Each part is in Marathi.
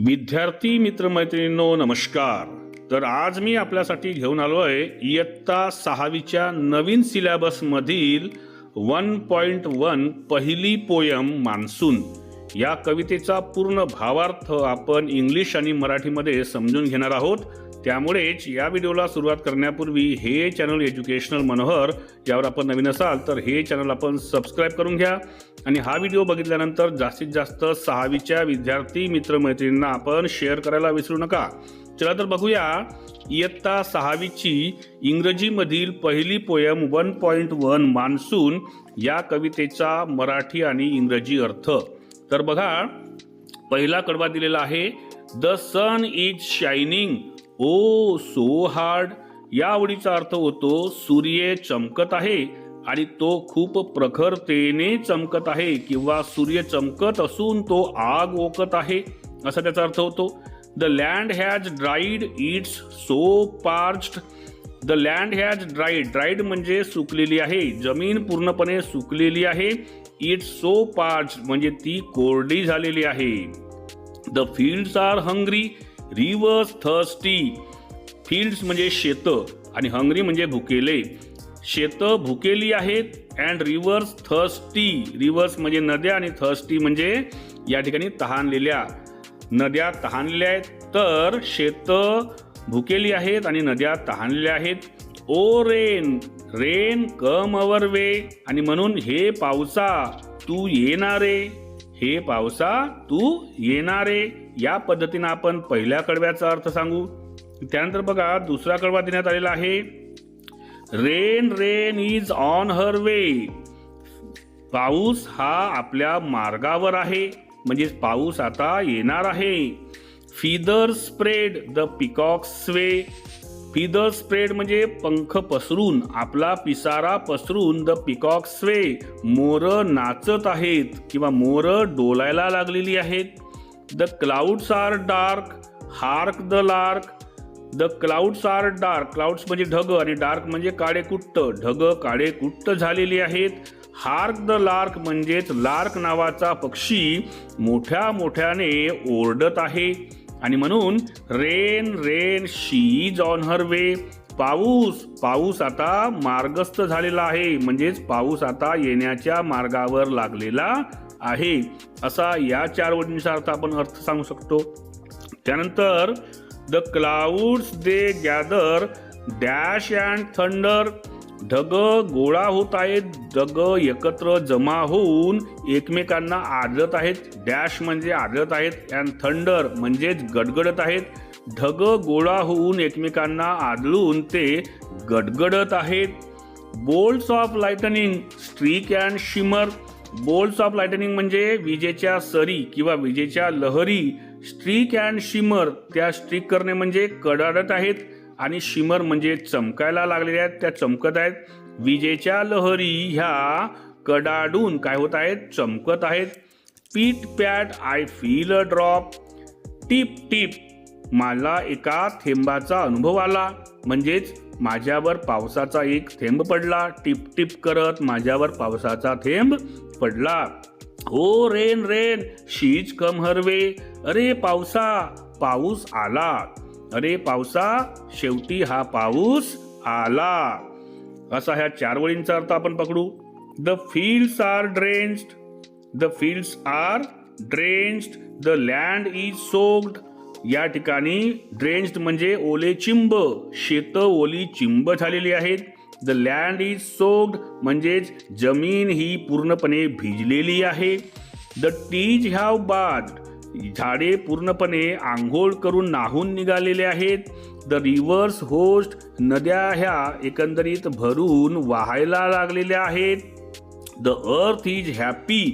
विद्यार्थी मित्रमैत्रिणींनो नमस्कार। तर आज मी आपल्यासाठी घेऊन आलोय इयत्ता 6वीच्या नवीन सिलेबस मधील 1.1 पहिली पोयम मान्सून या कवितेचा पूर्ण भावार्थ आपण इंग्लिश आणि मराठीमध्ये समजून घेणार आहोत। त्यामुळेच या व्हिडिओला सुरुवात करण्यापूर्वी हे चॅनल एज्युकेशनल मनोहर यावर आपण नवीन असाल तर हे चॅनल आपण सबस्क्राइब करून घ्या आणि हा व्हिडिओ बघितल्यानंतर जास्तीत जास्त 6वीच्या विद्यार्थी मित्रमैत्रिणींना आपण शेअर करायला विसरू नका। चला तर बघूया इयत्ता 6वीची इंग्रजीमधील पहिली पोयम 1.1 मान्सून या कवितेचा मराठी आणि इंग्रजी अर्थ। तर बघा, पहिला कडवा दिलेला आहे, the sun is shining oh so hard. या आवडीचा अर्थ होतो सूर्य चमकत आहे आणि तो खूप प्रखरतेने चमकत आहे किंवा सूर्य चमकत असून तो आग ओकत आहे असा त्याचा अर्थ होतो। The land has dried it's so parched. The land has dried म्हणजे सुकलेली आहे, जमीन पूर्णपणे सुकलेली आहे। इट्स सो पार्च्ड म्हणजे ती कोरडी झालेली आहे। The fields are hungry rivers thirsty. Fields म्हणजे शेत आणि हंग्री म्हणजे भुकेले। शेत भुकेली आहेत अँड रिव्हर्स थर्स्टी। रिव्हर्स म्हणजे नद्या आणि थर्स्टी म्हणजे या ठिकाणी तहानलेल्या। नद्या तहानलेल्या आहेत तर शेत भुकेली आहेत आणि नद्या तहानलेल्या आहेत। ओ रेन रेन कम अवर वे। आणि म्हणून हे पावसा तू येणारे, हे पावसा तू येणारे या पद्धतीने आपण पहिल्या कडव्याचा अर्थ सांगू। त्यानंतर बघा दुसरा कडवा देण्यात आलेला आहे, rain rain is on her way. पाऊस हा आपल्या मार्गावर आहे म्हणजे पाऊस आता येणार आहे। Feather spread the peacock sway. Feather spread म्हणजे पंख पसरून, आपला पिसारा पसरून द पिकॉक स्वे मोर नाचत आहेत किंवा मोर डोलायला लागलेली आहेत। The clouds are dark hark the lark. The clouds are dark, clouds म्हणजे ढग आणि डार्क म्हणजे काळेकुट्ट, ढग काळेकुट्ट झालेली आहेत। हार्क द लार्क म्हणजेच लार्क नावाचा पक्षी मोठ्या मोठ्याने ओरडत आहे आणि म्हणून rain rain she is on her way. पाऊस आता मार्गस्थ झालेला आहे म्हणजेच पाऊस आता येण्याच्या मार्गावर लागलेला आहे असा या चार ओळींचा अर्थ आपण सांगू शकतो। त्यानंतर the clouds they gather dash and thunder. ढग गोळा होत आहेत, ढग एकत्र जमा होऊन एकमेकांना आदळत आहेत। डॅश म्हणजे आदळत आहेत अँड थंडर म्हणजेच गडगडत आहेत। ढग गोळा होऊन एकमेकांना आदळून ते गडगडत आहेत। Bolts of lightning streak and shimmer. Bolts of lightning म्हणजे विजेच्या सरी किंवा विजेच्या लहरी। स्ट्रीक अँड शिमर त्या स्ट्रीक करणे म्हणजे कडाडत आहेत आणि शिमर म्हणजे चमकायला लागलेले आहेत, त्या चमकत आहेत। विजेच्या लहरी ह्या कडाडून काय होत आहेत, चमकत आहेत। Pit pat I feel a drop. टिप टिप मला एका थेंबाचा अनुभव आला म्हणजेच माझ्यावर पावसाचा एक थेंब पडला। टिप टिप करत माझ्यावर पावसाचा थेंब पडला। हो rain rain she is come her way. अरे पावसा पाऊस आला। अरे पावसा शेवटी हा पाऊस आला असा ह्या चार ओळींचा अर्थ आपण पकडू। The fields are drenched. The fields are drenched the land is soaked. या ठिकाणी ड्रेन्स्ड म्हणजे ओले चिंब, शेत ओली चिंब झालेली आहेत। द लँड इज सोक्ड म्हणजेच जमीन ही पूर्णपणे भिजलेली आहे। द ट्रीज हॅव बाथ झाडे पूर्णपणे आंघोळ करून नाहून निघालेले आहेत। द रिव्हर्स होस्ट नद्या ह्या एकंदरीत भरून वाहायला लागलेल्या आहेत। The earth is happy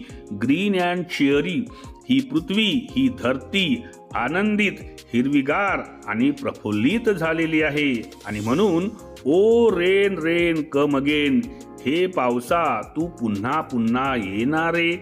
green and cheery. ही पृथ्वी ही धरती आनंदित हिरवीगार आणि प्रफुल्लित झालेली आहे आणि म्हणून oh rain rain come again. हे पावसा तू पुन्हा पुन्हा येणारे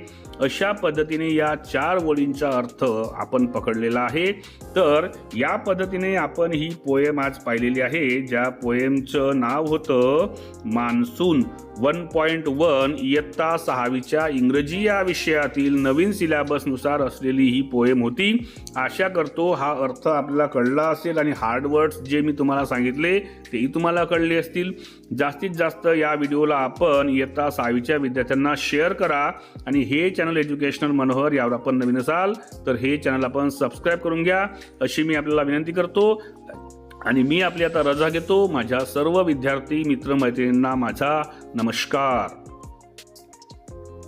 अशा पद्धतीने या चार ओळींचा अर्थ आपण पकडलेला आहे। तर या पद्धतीने आपण ही पोएम आज पाहिलेली आहे, ज्या पोएमचं नाव होतं मान्सून। 1.1 इयत्ता 6वीच्या इंग्रजी या विषयातील नवीन सिलॅबसनुसार असलेली ही पोएम होती. आशा करतो हा अर्थ आपल्याला कळला असेल आणि हार्ड वर्ड्स जे मी तुम्हाला सांगितले तेही तुम्हाला कळले असतील. जास्तीत जास्त या व्हिडिओला आपण इयत्ता 6वीच्या विद्यार्थ्यांना शेअर करा आणि हे चॅनल एज्युकेशनल मनोहर यावर आपण नवीन असाल तर हे चॅनल आपण सबस्क्राईब करून घ्या अशी मी आपल्याला विनंती करतो. आणि मी आपली आता रजा घेतो. माझ्या सर्व विद्यार्थी मित्रमैत्रिणींना माझा नमस्कार.